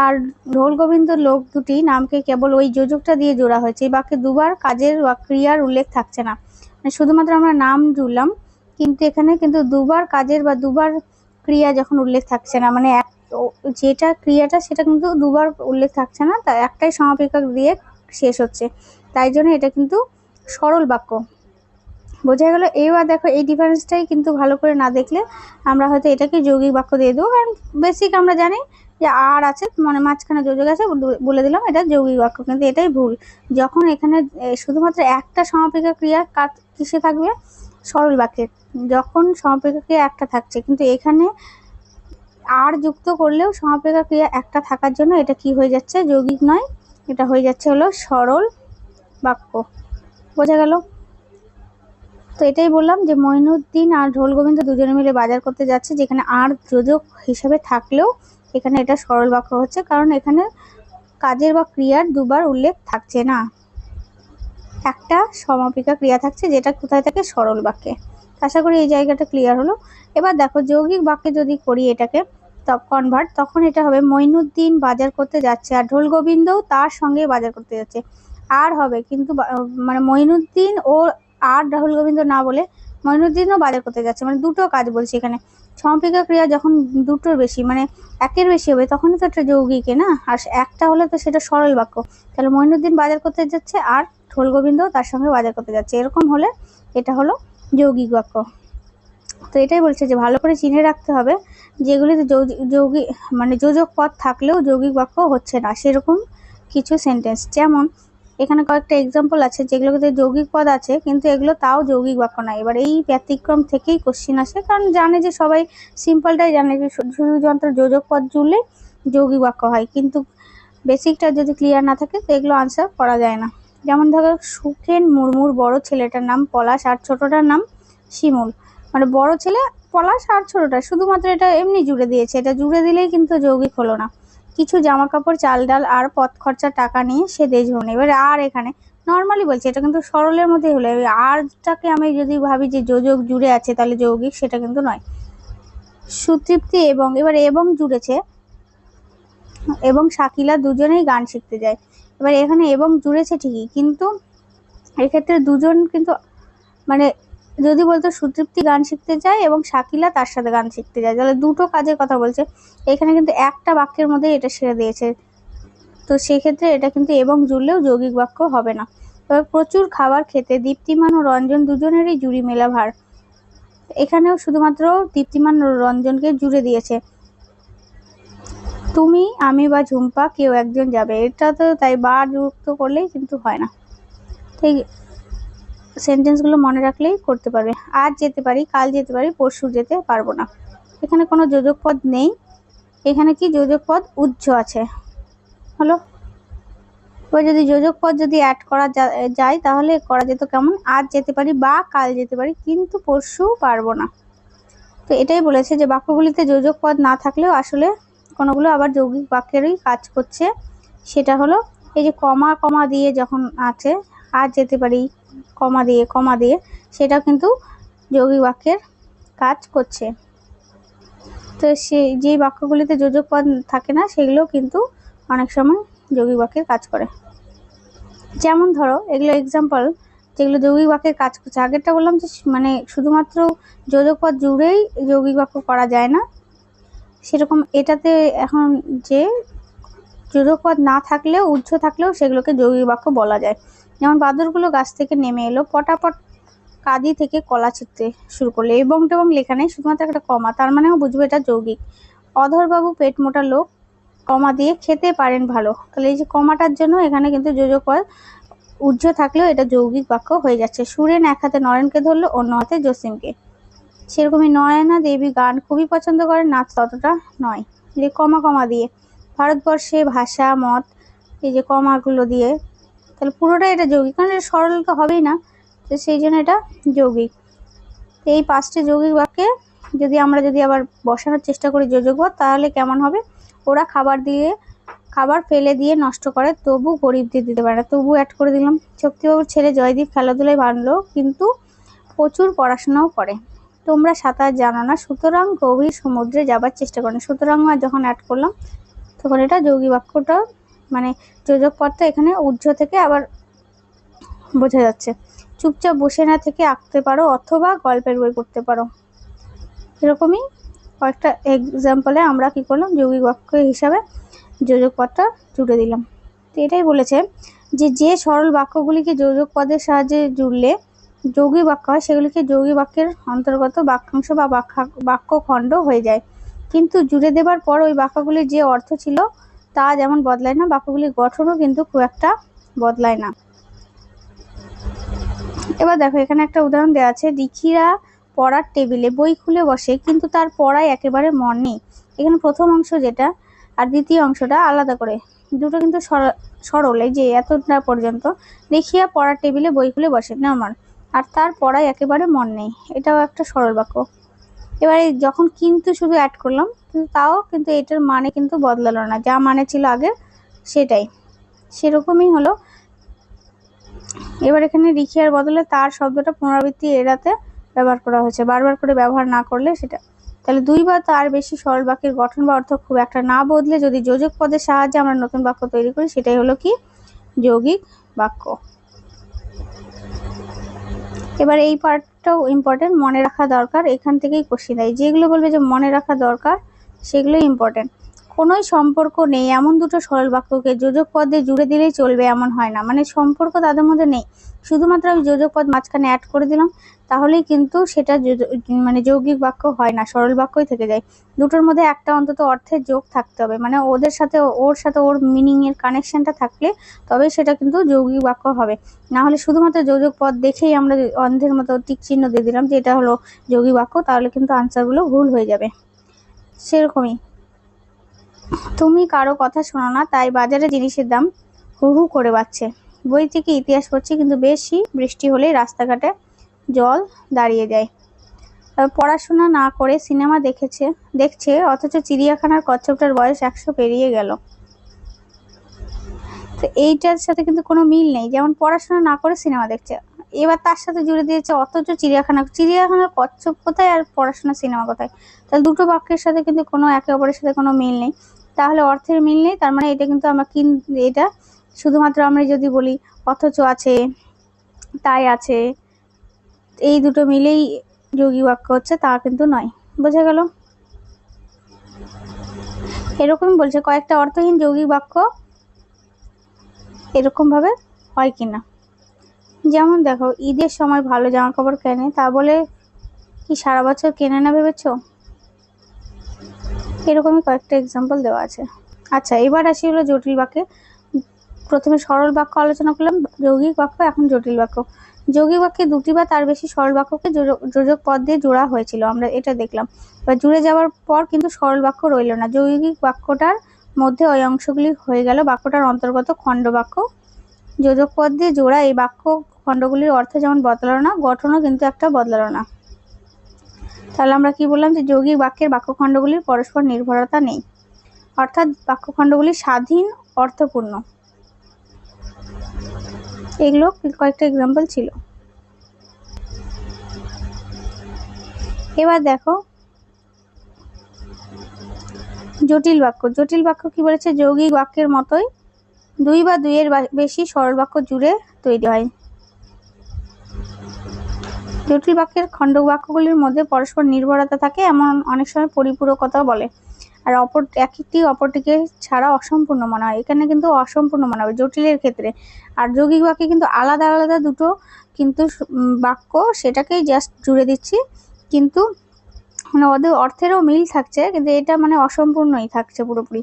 আর ঢোল গোবিন্দ লোক দুটি নামকে কেবল ওই যোজকটা দিয়ে জোড়া হয়েছে। এই বাক্যে দুবার কাজের বা ক্রিয়ার উল্লেখ থাকছে না, মানে শুধুমাত্র আমরা নাম জুড়লাম, কিন্তু এখানে কিন্তু দুবার কাজের বা দুবার ক্রিয়া যখন উল্লেখ থাকছে না, মানে যেটা ক্রিয়াটা সেটা কিন্তু দুবার উল্লেখ থাকছে না, তা একটাই সমাপিকা দিয়ে শেষ হচ্ছে, তাই জন্য এটা কিন্তু সরল বাক্য। বোঝা গেল? এবার দেখো এই ডিফারেন্সটাই কিন্তু ভালো করে না দেখলে আমরা হয়তো এটাকে যৌগিক বাক্য দিয়ে দেবো, কারণ বেসিক আমরা জানি যে আর আছে, মানে মাঝখানে যোজক আছে, বলে দিলাম এটা যৌগিক বাক্য, কিন্তু এটাই ভুল। যখন এখানে শুধুমাত্র একটা সমাপিকা ক্রিয়া কিসে থাকবে? সরল বাক্যে। যখন সমাপিকা ক্রিয়া একটা থাকছে, কিন্তু এখানে আর যুক্ত করলেও সমাপিকা ক্রিয়া একটা থাকার জন্য এটা কি হয়ে যাচ্ছে? যৌগিক নয়, এটা হয়ে যাচ্ছে হলো সরল বাক্য। বোঝা গেল? তো এটাই বললাম যে মঈনুদ্দিন আর ঢোল গোবিন্দ দুজনে মিলে বাজার করতে যাচ্ছে, যেখানে আর যোজক হিসাবে থাকলেও এখানে এটা সরল বাক্য হচ্ছে, কারণ এখানে কাজের বা ক্রিয়ার দুবার উল্লেখ থাকছে না, একটা সমাপিকা ক্রিয়া থাকছে, যেটা কোথায় থাকে? সরল বাক্যে। আশা করি এই জায়গাটা ক্লিয়ার হলো। এবার দেখো যৌগিক বাক্যে যদি করি এটাকে কনভার্ট, তখন এটা হবে মঈনুদ্দিন বাজার করতে যাচ্ছে আর ঢোল গোবিন্দও তার সঙ্গে বাজার করতে যাচ্ছে। আর হবে কিন্তু মানে মঈনুদ্দিন ও আর ঢোল গোবিন্দ না বলে মঈনুদ্দিনও বাজার করতে যাচ্ছে, মানে দুটো কাজ বলছি এখানে। সমাপিকা ক্রিয়া যখন দুটোর বেশি, মানে একের বেশি হবে, তখনই তো একটা যৌগিকে না, আর একটা হলে তো সেটা সরল বাক্য। তাহলে মঈনুদ্দিন বাজার করতে যাচ্ছে আর ঢোল গোবিন্দ তার সঙ্গে বাজার করতে যাচ্ছে, এরকম হলে এটা হলো যৌগিক বাক্য। তো এটাই বলছে যে ভালো করে চিনে রাখতে হবে, যেগুলিতে যৌগিক মানে যোজক পদ থাকলেও যৌগিক বাক্য হচ্ছে না, সেরকম কিছু সেন্টেন্স। যেমন এখানে কয়েকটা এক্সাম্পল আছে যেগুলোতে যৌগিক পদ আছে, কিন্তু এগুলো তাও যৌগিক বাক্য নয়। এবার এই ব্যতিক্রম থেকেই কোশ্চিন আসে, কারণ জানে যে সবাই সিম্পলটাই জানে যে শুধুমাত্র যোজক পদ জুড়লে যৌগিক বাক্য হয়, কিন্তু বেসিকটা যদি ক্লিয়ার না থাকে তো এগুলো আনসার করা যায় না। যেমন ধরো সুখেন মুর্মুর বড় ছেলেটার নাম পলাশ আর ছোটটার নাম শিমুল, মানে বড় ছেলে পলাশ আর ছোটটা, শুধুমাত্র এটা এমনি জুড়ে দিয়েছে, এটা জুড়ে দিলেই কিন্তু যৌগিক হলো না। কিছু জামা কাপড় চাল ডাল আর পথ খরচার টাকা নিয়ে সে দেশ ভ্রমণে। এবারে আর এখানে নর্মালি বলছে, এটা কিন্তু সরলের মধ্যে হলো, আরটাকে আমি যদি ভাবি যে যোজক জুড়ে আছে তাহলে যৌগিক, সেটা কিন্তু নয়। সুতৃপ্তি এবং জুড়েছে, এবং শাকিলা দুজনেই গান শিখতে যায়। এবার এখানে এবং জুড়েছে ঠিকই, কিন্তু এক্ষেত্রে দুজন কিন্তু মানে যদি বলতো সুতৃপ্তি গান শিখতে যায় এবং শাকিলা তার সাথে গান শিখতে যায়, তাহলে দুটো কাজের কথা বলছে, এখানে কিন্তু একটা বাক্যের মধ্যে এটা সেরে দিয়েছে, তো সেক্ষেত্রে এটা কিন্তু এবং জুড়লেও যৌগিক বাক্য হবে না। তবে প্রচুর খাবার খেতে দীপ্তিমান ও রঞ্জন দুজনেরই জুড়ি মেলা ভার, এখানেও শুধুমাত্র দীপ্তিমান ও রঞ্জনকে জুড়ে দিয়েছে। তুমি আমি বা ঝুম্পা কেউ একজন যাবে, এটা তো তাই বা যুক্ত করলেই কিন্তু হয় না। ঠিক সেন্টেন্সগুলো মনে রাখলেই করতে পারবে। আজ যেতে পারি, কাল যেতে পারি, পরশু যেতে পারবো না, এখানে কোনো যোজক পদ নেই, এখানে কি যোজক পদ উজ্জ আছে, হলো। এবার যদি যোজক পদ যদি অ্যাড করা যায় তাহলে করা যেত কেমন? আজ যেতে পারি বা কাল যেতে পারি, কিন্তু পরশু পারবো না। তো এটাই বলেছে যে বাক্যগুলিতে যোজক পদ না থাকলেও আসলে কোনোগুলো আবার যৌগিক বাক্যেরই কাজ করছে, সেটা হলো এই যে কমা কমা দিয়ে যখন আছে, আজ যেতে পারি কমা দিয়ে সেটা কিন্তু যৌগিক বাক্যের কাজ করছে। তো যে বাক্যগুলিতে যোজক পদ থাকে না সেগুলো কিন্তু অনেক সময় যৌগিক বাক্যের কাজ করে। যেমন ধরো এগুলো এক্সাম্পল যেগুলো যৌগিক বাক্যের কাজ করছে। আগেরটা বললাম যে মানে শুধুমাত্র যোজক পদ জুড়েই যৌগিক বাক্য করা যায় না, সেরকম এটাতে এখন যে যোজক পদ না থাকলেও উজ্জ থাকলেও সেগুলোকে যৌগিক বাক্য বলা যায়। যেমন বাদরগুলো গাছ থেকে নেমে এলো, পটাপট কাঁদি থেকে কলা ছিঁড়তে শুরু করলো, এবং লেখা নেই, শুধুমাত্র একটা কমা, তার মানেও বুঝবে এটা যৌগিক। অধরবাবু পেট মোটা লোক, কমা দিয়ে খেতে পারেন ভালো, তাহলে এই যে কমাটার জন্য এখানে কিন্তু যোজক পদ উজ্জ থাকলেও এটা যৌগিক বাক্য হয়ে যাচ্ছে। সুরেন এক হাতে নরেনকে ধরলো, অন্য হাতে জসিমকে। সেরকমই নয়না দেবী গান খুবই পছন্দ করেন, নাচ ততটা নয়, যে কমা কমা দিয়ে। ভারতবর্ষে ভাষা মত, এই যে কমাগুলো দিয়ে, তাহলে পুরোটাই এটা যৌগিক, কারণ এটা সরল তো হবেই না, তো সেই জন্য এটা যৌগিক। এই পাঁচটি যৌগিক বাক্যে যদি আমরা আবার বসানোর চেষ্টা করি যোজক পদ, তাহলে কেমন হবে? ওরা খাবার ফেলে দিয়ে নষ্ট করে, তবু গরিবদের দিতে পারে না, তবু অ্যাড করে দিলাম। শক্তিবাবুর ছেলে জয়দীপ খেলাধুলায় ভালো, কিন্তু প্রচুর পড়াশোনাও করে, তো তোমরা সাঁতার জানো না, সুতরাং গভীর সমুদ্রে যাবার চেষ্টা করো না। সুতরাং যখন অ্যাড করলাম তখন এটা যৌগী বাক্যটা মানে যোজক পদটা এখানে উর্ধ্ব থেকে আবার বোঝা যাচ্ছে। চুপচাপ বসে না থেকে আঁকতে পারো অথবা গল্পের বই পড়তে পারো। এরকমই কয়েকটা এক্সাম্পলে আমরা কি করলাম, যৌগিক বাক্য হিসাবে যোজক পদটা জুড়ে দিলাম। তো এটাই বলেছে যে সরল বাক্যগুলিকে যোজক পদের সাহায্যে জুড়লে যৌগিক বাক্য হয়, সেগুলিকে যৌগিক বাক্যের অন্তর্গত বাক্যাংশ বা বাক্যখণ্ড হয়ে যায়। কিন্তু জুড়ে দেবার পর ওই বাক্যগুলির যে অর্থ ছিল তা যেমন বদলায় না, বাক্যগুলির গঠনও কিন্তু খুব একটা বদলায় না। এবার দেখো এখানে একটা উদাহরণ দেওয়া আছে, রিখিরা পড়ার টেবিলে বই খুলে বসে কিন্তু তার পড়ায় একেবারে মন নেই। এখানে প্রথম অংশ যেটা আর দ্বিতীয় অংশটা আলাদা করে, দুটো কিন্তু সরল, এই যে এতটা পর্যন্ত রিখিয়া পড়ার টেবিলে বই খুলে বসে নরমাল, আর তার পড়ায় একেবারে মন নেই, এটাও একটা সরল বাক্য। এবারে যখন কিন্তু শুধু অ্যাড করলাম, কিন্তু তাও কিন্তু এটার মানে কিন্তু বদলালো না, যা মানে ছিল আগে সেটাই, সেরকমই হলো। এবার এখানে রিখিয়ার বদলে তার শব্দটা পুনরাবৃত্তি এড়াতে ব্যবহার করা হয়েছে, বারবার করে ব্যবহার না করলে সেটা। তাহলে দুই বা তার বেশি সরল বাক্যের গঠন বা অর্থ খুব একটা না বদলে যদি যোজক পদের সাহায্যে আমরা নতুন বাক্য তৈরি করি, সেটাই হলো কি যৌগিক বাক্য। এবার এই পার্টটাও ইম্পর্টেন্ট, মনে রাখা দরকার। এখান থেকেই কোশ্চেন দেয়, যেগুলো বলবে যে মনে রাখা দরকার সেগুলো ইম্পর্টেন্ট। কোনোই সম্পর্ক নেই এমন দুটো সরল বাক্যকে যোজক পদে জুড়ে দিলেই চলবে এমন হয় না, মানে সম্পর্ক তাদের মধ্যে নেই, শুধুমাত্র আমি যোজক পদ মাঝখানে অ্যাড করে দিলাম তাহলেই কিন্তু সেটা মানে যৌগিক বাক্য হয় না, সরল বাক্যই থেকে যায়। দুটোর মধ্যে একটা অন্তত অর্থের যোগ থাকতে হবে, মানে ওর সাথে ওর মিনিং এর কানেকশনটা থাকলে তবে সেটা কিন্তু যৌগিক বাক্য হবে। না হলে শুধুমাত্র যোজক পদ দেখেই আমরা অন্ধের মতো টিক চিহ্ন দিয়ে দিলাম যে এটা হলো যৌগিক বাক্য, তাহলে কিন্তু আনসারগুলো ভুল হয়ে যাবে। সেরকমই, তুমি কারো কথা শোনো না তাই বাজারে জিনিসের দাম হু হু করে বাড়ছে। বই থেকে ইতিহাস পড়ছি কিন্তু বেশি বৃষ্টি হলেই রাস্তাঘাটে জল দাঁড়িয়ে যায়। পড়াশোনা না করে সিনেমা দেখছে অথচ চিড়িয়াখানার কচ্ছপটার বয়স 100 পেরিয়ে গেল। তো এইটার সাথে কিন্তু কোনো মিল নেই, যেমন পড়াশোনা না করে সিনেমা দেখছে, এবার তার সাথে জুড়ে দিয়েছে অথচ চিড়িয়াখানার কচ্ছপ কোথায় আর পড়াশোনা সিনেমা কোথায়। তাহলে দুটো বাক্যের সাথে কিন্তু কোনো একে অপরের সাথে কোনো মিল নেই, তাহলে অর্থের মিল নেই, তার মানে এটা কিন্তু এটা শুধুমাত্র আমরা যদি বলি অথচ আছে, তাই আছে, এই দুটো মিলেই যৌগিক বাক্য হচ্ছে, তা কিন্তু নয়। বোঝা গেল? এরকম বলছে কয়েকটা অর্থহীন যৌগিক বাক্য এরকম ভাবে হয় কিনা। যেমন দেখো, ঈদের সময় ভালো জামা কাপড় কেনে, তা বলে কি সারা বছর কেনে না ভেবেছ? এরকমই কয়েকটা এক্সাম্পল দেওয়া আছে। আচ্ছা, এবার আসি হলো জটিল বাক্যে। প্রথমে সরল বাক্য আলোচনা করলাম, যৌগিক বাক্য, এখন জটিল বাক্য। যৌগিক বাক্যে দুটি বা তার বেশি সরল বাক্যকে যোজক পদ দিয়ে জোড়া হয়েছিল, আমরা এটা দেখলাম। এবার জুড়ে যাওয়ার পর কিন্তু সরল বাক্য রইল না, যৌগিক বাক্যটার মধ্যে ওই অংশগুলি হয়ে গেল বাক্যটার অন্তর্গত খণ্ড বাক্য। যোজক পদ দিয়ে জোড়া এই বাক্য খণ্ডগুলির অর্থ যেমন বদলালো না, গঠনও কিন্তু একটা বদলালো না। তাহলে আমরা কি বললাম, যে যৌগিক বাক্যের বাক্যখণ্ডগুলির পরস্পর নির্ভরতা নেই, অর্থাৎ বাক্যখণ্ডগুলি স্বাধীন, অর্থপূর্ণ। এগুলো কয়েকটা এক্সাম্পল ছিল। এবার দেখো জটিল বাক্য। জটিল বাক্য কি বলেছে, যৌগিক বাক্যের মতোই দুই বা দুইয়ের বেশি সরল বাক্য জুড়ে তৈরি হয়। জটিল বাক্যের খণ্ড বাক্যগুলির মধ্যে পরস্পর নির্ভরতা থাকে, এমন অনেক সময় পরিপূরকতাও বলে, আর একটি অপরটিকে ছাড়া অসম্পূর্ণ মনে হয়, এখানে কিন্তু অসম্পূর্ণ মনে হবে জটিলের ক্ষেত্রে। আর যৌগিক বাক্যে কিন্তু আলাদা আলাদা দুটো কিন্তু বাক্য, সেটাকেই জাস্ট জুড়ে দিচ্ছি, কিন্তু মানে ওদের অর্থেরও মিল থাকছে, কিন্তু এটা মানে অসম্পূর্ণই থাকছে পুরোপুরি।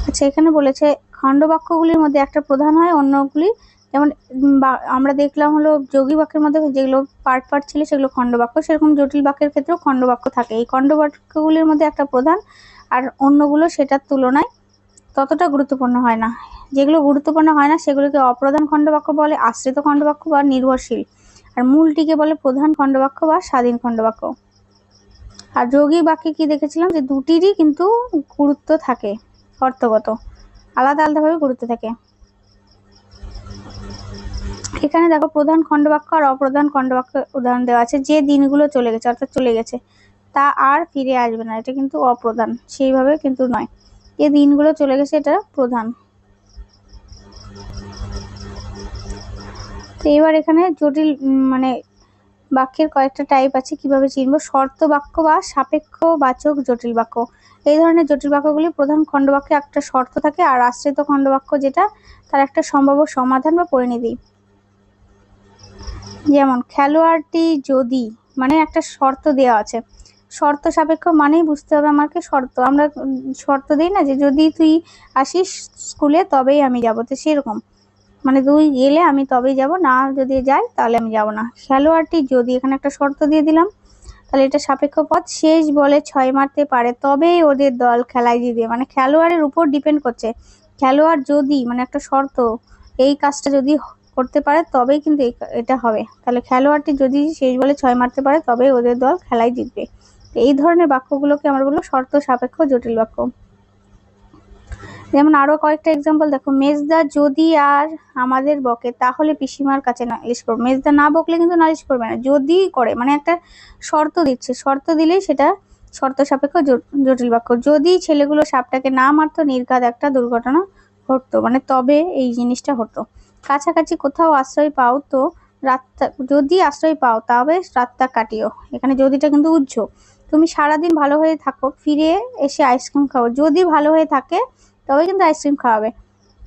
আচ্ছা, এখানে বলেছে খণ্ড বাক্যগুলির মধ্যে একটা প্রধান হয়, অন্যগুলি যেমন আমরা দেখলাম হলো যৌগিক বাক্যের মধ্যে যেগুলো পার্ট ছিল সেগুলো খণ্ড বাক্য, সেরকম জটিল বাক্যের ক্ষেত্রেও খণ্ড বাক্য থাকে। এই খণ্ড বাক্যগুলির মধ্যে একটা প্রধান, আর অন্যগুলো সেটার তুলনায় ততটা গুরুত্বপূর্ণ হয় না। যেগুলো গুরুত্বপূর্ণ হয় না সেগুলোকে অপ্রধান খণ্ড বাক্য বলে, আশ্রিত খণ্ড বাক্য বা নির্ভরশীল, আর মূলটিকে বলে প্রধান খণ্ড বাক্য বা স্বাধীন খণ্ড বাক্য। আর যৌগিক বাক্যে কি দেখেছিলাম, যে দুটিরই কিন্তু গুরুত্ব থাকে, অর্থগত আলাদা আলাদাভাবে গুরুত্ব থাকে। এখানে দেখো প্রধান খণ্ডবাক্য আর অপ্রধান খণ্ডবাক্য উদাহরণ দেওয়া আছে। যে দিনগুলো চলে গেছে অর্থাৎ চলে গেছে তা আর ফিরে আসবে না, এটা কিন্তু অপ্রধান, সেইভাবে কিন্তু নয়। যে দিনগুলো চলে গেছে এটা প্রধান। তো এবার এখানে জটিল মানে বাক্যের কয়েকটা টাইপ আছে, কিভাবে চিনবো। শর্ত বাক্য বা সাপেক্ষ বাচক জটিল বাক্য। এই ধরনের জটিল বাক্যগুলি প্রধান খণ্ডবাক্যে একটা শর্ত থাকে, আর আশ্রিত খণ্ডবাক্য যেটা তার একটা সম্ভাব্য সমাধান বা পরিণতি। যেমন খেলোয়াড়টি যদি, মানে একটা শর্ত দেওয়া আছে, শর্ত সাপেক্ষ মানেই বুঝতে হবে আমাকে শর্ত। আমরা শর্ত দিই না যে যদি তুই আসিস স্কুলে তবেই আমি যাবো, তো সেরকম মানে তুই গেলে আমি তবেই যাব, না যদি যাই তাহলে আমি যাব না। খেলোয়াড়টি যদি, এখানে একটা শর্ত দিয়ে দিলাম, তাহলে এটা সাপেক্ষ পদ। শেষ বলে 6 মারতে পারে তবেই ওদের দল খেলায় জিতবে, মানে খেলোয়াড়ের উপর ডিপেন্ড করছে। খেলোয়াড় যদি মানে একটা শর্ত, এই কাজটা যদি করতে পারে তবেই কিন্তু এটা হবে। তাহলে খেলোয়াড়টি যদি শেষ বলে 6 মারতে পারে তবেই ওদের দল খেলায় জিতবে। এই ধরনের বাক্যগুলোকে আমরা বলবো শর্ত সাপেক্ষ জটিল বাক্য। যেমন আরো কয়েকটা এক্সাম্পল দেখো। মেজদা যদি আর আমাদের বকে তাহলে পিসিমার কাছে নালিশ করবো। মেজদা না বকলে কিন্তু নালিশ করবে না, যদি করে মানে একটা শর্ত দিচ্ছে, শর্ত দিলেই সেটা শর্ত সাপেক্ষ জটিল বাক্য। যদি ছেলেগুলো সাপটাকে না মারতো নির্ঘাত একটা দুর্ঘটনা ঘটতো, মানে তবে এই জিনিসটা হতো। কাছাকাছি কোথাও আশ্রয় পাও তো রাতটা, যদি আশ্রয় পাও তবে রাতটা কাটিও। এখানে যদিটা কিন্তু উজ্জ। তুমি সারাদিন ভালো হয়ে থাকো, ফিরে এসে আইসক্রিম খাও। যদি ভালো হয়ে থাকে তবে কিন্তু আইসক্রিম খাওয়াবে,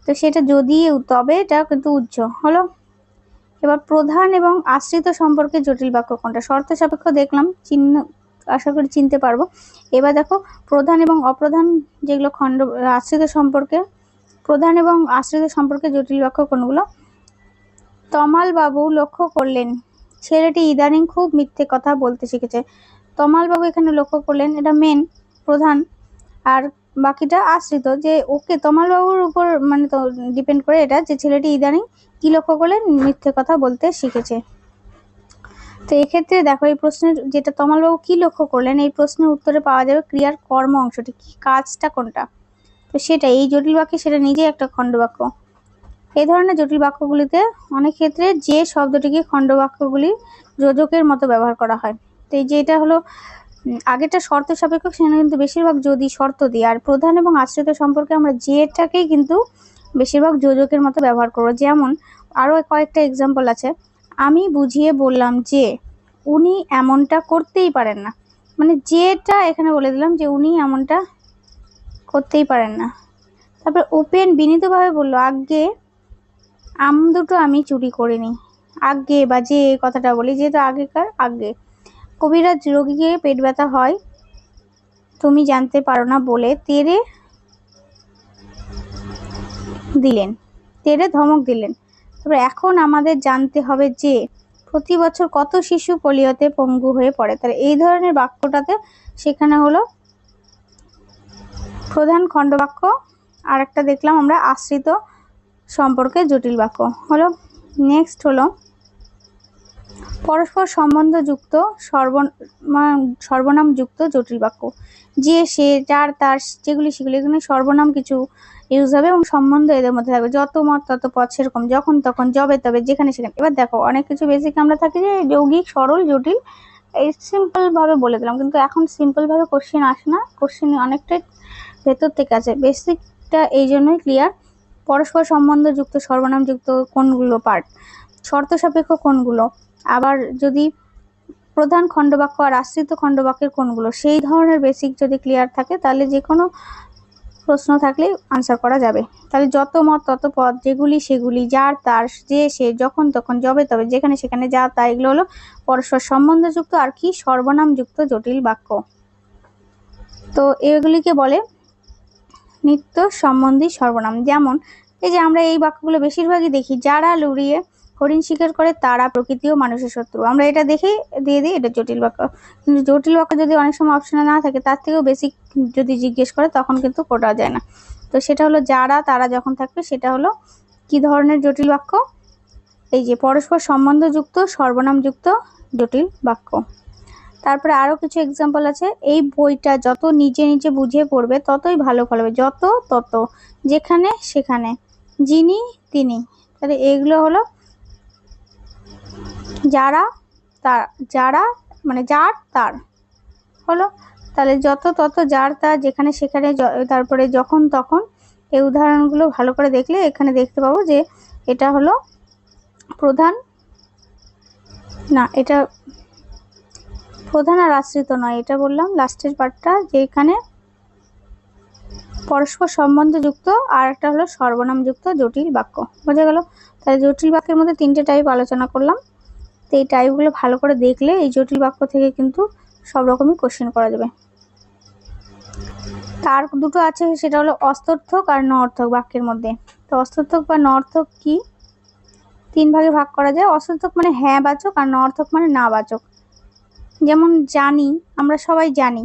তো সেটা যদি তবে এটা কিন্তু উজ্জ হলো। এবার প্রধান এবং আশ্রিত সম্পর্কে জটিল বাক্য কোনটা। শর্ত সাপেক্ষ দেখলাম, চিহ্ন আশা করি চিনতে পারবো। এবার দেখো প্রধান এবং অপ্রধান যেগুলো খণ্ড আশ্রিত সম্পর্কে, প্রধান এবং আশ্রিত সম্পর্কে জটিল বাক্য কোনগুলো। তমাল বাবু লক্ষ্য করলেন ছেলেটি ইদানিং খুব মিথ্যে কথা বলতে শিখেছে। তমাল বাবু এখানে লক্ষ্য করলেন, এটা মেন প্রধান, আর বাকিটা আশ্রিত। যে ওকে তমাল বাবুর উপর মানে তো ডিপেন্ড করে এটা, যে ছেলেটি ইদানিং কি লক্ষ্য করলেন, মিথ্যে কথা বলতে শিখেছে। তো এক্ষেত্রে দেখো এই প্রশ্নের যেটা তমাল বাবু কি লক্ষ্য করলেন, এই প্রশ্নের উত্তরে পাওয়া যাবে ক্রিয়ার কর্ম অংশটি কি, কাজটা কোনটা। তো সেটা এই জটিল বাক্যে সেটা নিজেই একটা খণ্ডবাক্য। এই ধরনের জটিল বাক্যগুলিতে অনেক ক্ষেত্রে যে শব্দটিকে খণ্ডবাক্যগুলি যোজকের মতো ব্যবহার করা হয়। তো এই যে এটা হলো আগেটা শর্ত সাপেক্ষ, সেখানে কিন্তু বেশিরভাগ যদি শর্ত দিই, আর প্রধান এবং আশ্রিত সম্পর্কে আমরা যেটাকেই কিন্তু বেশিরভাগ যোজকের মতো ব্যবহার করবো। যেমন আরো কয়েকটা এক্সাম্পল আছে। আমি বুঝিয়ে বললাম যে উনি এমনটা করতেই পারেন না, মানে যেটা এখানে বলে দিলাম যে উনি এমনটা করতেই পারেন না। তারপর উপেন বিনীতভাবে বলল, আজ্ঞে আম দুটো আমি চুরি করিনি। আজ্ঞে বা যে কথাটা বলি, যেহেতু আগেকার আজ্ঞে। কবিরাজ রোগীকে পেট ব্যথা হয় তুমি জানতে পারো না বলে তেরে দিলেন, তেরে ধমক দিলেন। তবে এখন আমাদের জানতে হবে যে প্রতি বছর কত শিশু পোলিওতে পঙ্গু হয়ে পড়ে। তাহলে এই ধরনের বাক্যটাতে সেখানে হলো প্রধান খণ্ডবাক্য। আর একটা দেখলাম আমরা আশ্রিত সম্পর্কে জটিল বাক্য হলো। নেক্সট হলো পরস্পর সম্বন্ধযুক্ত সর্বনামযুক্ত জটিল বাক্য। যে সে যার তার যেগুলি সেগুলি, এখানে সর্বনাম কিছু ইউজ হবে এবং সম্বন্ধ এদের মধ্যে থাকবে। যত মত তত পথ, সেরকম যখন তখন, যবে তবে, যেখানে সেখানে। এবার দেখো অনেক কিছু বেসিক আমরা থাকি যে যৌগিক সরল জটিল, এই সিম্পল ভাবে বলে দিলাম, কিন্তু এখন সিম্পল ভাবে কোশ্চেন আসে না, কোশ্চেন অনেকটাই ভেতর থেকে আছে। বেসিকটা এই জন্যই ক্লিয়ার। পরস্পর সম্বন্ধযুক্ত সর্বনামযুক্ত কোনগুলো পার্ট, শর্ত সাপেক্ষ কোনগুলো, আবার যদি প্রধান খণ্ডবাক্য আর আশ্রিত খণ্ডবাক্যের কোনগুলো, সেই ধরনের বেসিক যদি ক্লিয়ার থাকে তাহলে যে কোনো প্রশ্ন থাকলে আনসার করা যাবে। তাহলে যত মত তত পথ, যেগুলি সেগুলি, যার তার, যে সে, যখন তখন, যবে তবে, যেখানে সেখানে, যা তা, এগুলো হলো পরস্পর সম্বন্ধযুক্ত আর কি সর্বনামযুক্ত জটিল বাক্য। তো এগুলিকে বলে নিত্য সম্বন্ধী সর্বনাম। যেমন এই যে আমরা এই বাক্যগুলো বেশিরভাগই দেখি, যারা লুড়িয়ে হরিণ শিকার করে তারা প্রকৃতি ও মানুষের শত্রু। আমরা এটা দেখেই দিয়ে দিই এটা জটিল বাক্য, কিন্তু জটিল বাক্য যদি অনেক সময় অপশনে না থাকে, তার থেকেও বেসিক যদি জিজ্ঞেস করে তখন কিন্তু করা যায় না। তো সেটা হলো যারা তারা যখন থাকবে সেটা হলো কি ধরনের জটিল বাক্য, এই যে পরস্পর সম্বন্ধযুক্ত সর্বনামযুক্ত জটিল বাক্য। তারপরে আরো কিছু এক্সাম্পল আছে। এই বইটা যত নিজে নিজে বুঝে পড়বে ততই ভালো ফল হবে। যত তত, যেখানে সেখানে, যিনি তিনি। তাহলে এগুলো হলো যারা তার, যারা মানে যার তার হলো। তাহলে যত তত যার তার যেখানে সেখানে তারপরে যখন তখন, এই উদাহরণগুলো ভালো করে দেখলে এখানে দেখতে পাবো যে এটা হলো প্রধান, না এটা প্রধান আর আশ্রিত নয়, এটা বললাম লাস্টের পার্টটা, যে এখানে পরস্পর সম্বন্ধযুক্ত আর একটা হলো সর্বনামযুক্ত জটিল বাক্য। বোঝা গেল? তাহলে জটিল বাক্যের মধ্যে 3টে টাইপ আলোচনা করলাম। তো এই টাইপগুলো ভালো করে দেখলে এই জটিল বাক্য থেকে কিন্তু সব রকমই কোশ্চেন করা যাবে। তার দুটো আছে, সেটা হলো অস্তর্থক আর নঅর্থক বাক্যের মধ্যে। তো অস্তর্থক বা নঅর্থক কি, 3 ভাগে ভাগ করা যায়। অস্তর্থক মানে হ্যাঁ বাচক আর নঅর্থক মানে না বাচক। যেমন জানি, আমরা সবাই জানি,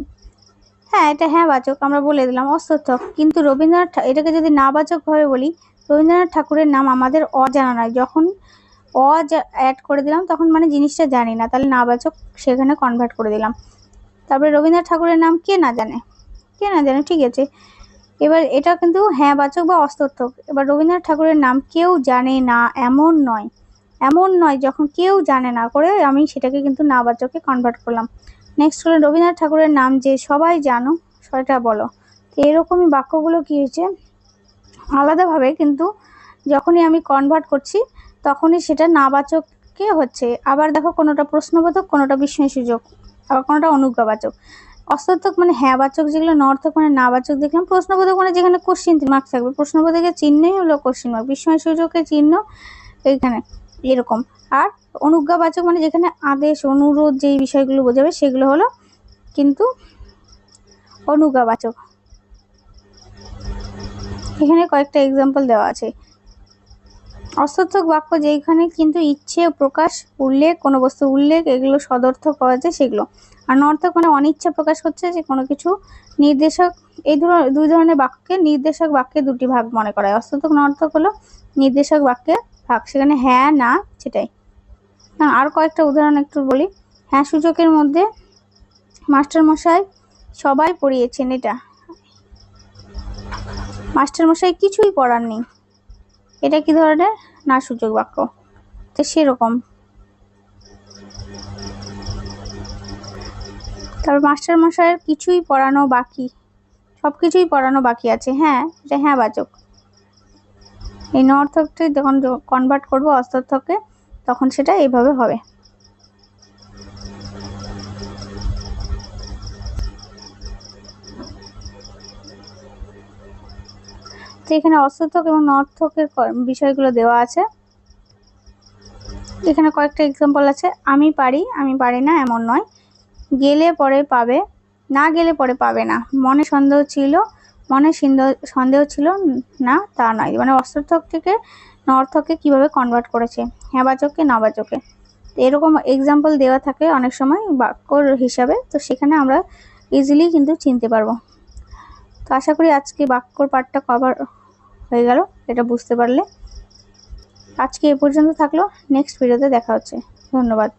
হ্যাঁ এটা হ্যাঁ বাচক, আমরা বলে দিলাম অস্তর্থক। কিন্তু রবীন্দ্রনাথ, এটাকে যদি না বাচক ভাবে বলি, রবীন্দ্রনাথ ঠাকুরের নাম আমাদের অজানা নয়, যখন অ্যাড করে দিলাম তখন মানে জিনিসটা জানি না, তাহলে না বাচক সেখানে কনভার্ট করে দিলাম। তারপরে রবীন্দ্রনাথ ঠাকুরের নাম কে না জানে, কে না জানে, ঠিক আছে। এবার এটা কিন্তু হ্যাঁ বাচক বা অস্তর্থক। এবার রবীন্দ্রনাথ ঠাকুরের নাম কেউ জানে না, এমন নয়, এমন নয়, যখন কেউ জানে না করে আমি সেটাকে কিন্তু না বাচকে কনভার্ট করলাম। নেক্সট হলো রবীন্দ্রনাথ ঠাকুরের নাম যে সবাই জানো, সেটা বলো। তো এরকমই বাক্যগুলো কি হয়েছে আলাদাভাবে, কিন্তু যখনই আমি কনভার্ট করছি তখনই সেটা নাবাচকে হচ্ছে। আবার দেখো, কোনোটা প্রশ্নবোধক, কোনোটা বিস্ময়সূচক, আবার কোনোটা অনুজ্ঞাবাচক। অস্তর্থক মানে হ্যাঁ বাচক যেগুলো, নঅর্থক মানে না বাচক দেখলাম। প্রশ্নবোধক মানে যেখানে কোশ্চিন মার্ক থাকবে, প্রশ্নবোধকের চিহ্নই হলো কোশ্চিন মার্ক, বিস্ময়সূচকের চিহ্ন এইখানে এরকম। আর অনুজ্ঞাবাচক মানে যেখানে আদেশ, অনুরোধ, যেই বিষয়গুলো বোঝাবে সেগুলো হলো কিন্তু অনুজ্ঞাবাচক। এখানে কয়েকটা এক্সাম্পল দেওয়া আছে। অস্তর্থক বাক্য যেখানে কিন্তু ইচ্ছে প্রকাশ, উল্লেখ, কোনো বস্তুর উল্লেখ, এগুলো সদর্থক পাওয়া যায় সেগুলো। আর নঅর্থক মানে অনিচ্ছা প্রকাশ করছে যে কোনো কিছু নির্দেশক। এই দুই ধরনের বাক্যকে নির্দেশক বাক্যে 2টি ভাগ মনে করা হয়। অস্তর্থক নঅর্থক হলো নির্দেশক বাক্যের ভাগ, সেখানে হ্যাঁ না সেটাই। আর কয়েকটা উদাহরণ একটু বলি। হ্যাঁ সূচকের মধ্যে মাস্টারমশাই সবাই পড়িয়েছেন, এটা মাস্টারমশাই কিছুই পড়াননি, এটা কি ধরনের না সূচক বাক্য। তো সেরকম তারপর মাস্টারমশাইয়ের কিছুই পড়ানো বাকি, সবকিছুই পড়ানো বাকি আছে, হ্যাঁ এটা হ্যাঁ বাচক। এই নঅর্থকটি যখন কনভার্ট করবো অস্তর্থকে তখন সেটা এইভাবে হবে। তো এখানে অস্তর্থক এবং নঅর্থকের বিষয়গুলো দেওয়া আছে। এখানে কয়েকটা এক্সাম্পল আছে। আমি পারি, আমি পারি না এমন নয়, গেলে পরে পাবে, না গেলে পরে পাবে না, মনে সন্দেহ ছিল, মনে সন্দেহ ছিল না তা নয়। মানে অস্তর্থক থেকে নঅর্থকে কিভাবে কনভার্ট করেছে, হ্যাঁ বাচককে না বাচকে। এরকম এক্সাম্পল দেওয়া থাকে অনেক সময় বাক্যর হিসাবে, তো সেখানে আমরা ইজিলি কিন্তু চিনতে পারবো। তো আশা করি আজকে বাক্যর পার্টটা কভার হয়ে গেল, এটা বুঝতে পারলে। আজকে এ পর্যন্ত থাকলো, নেক্সট ভিডিওতে দেখা হচ্ছে। ধন্যবাদ।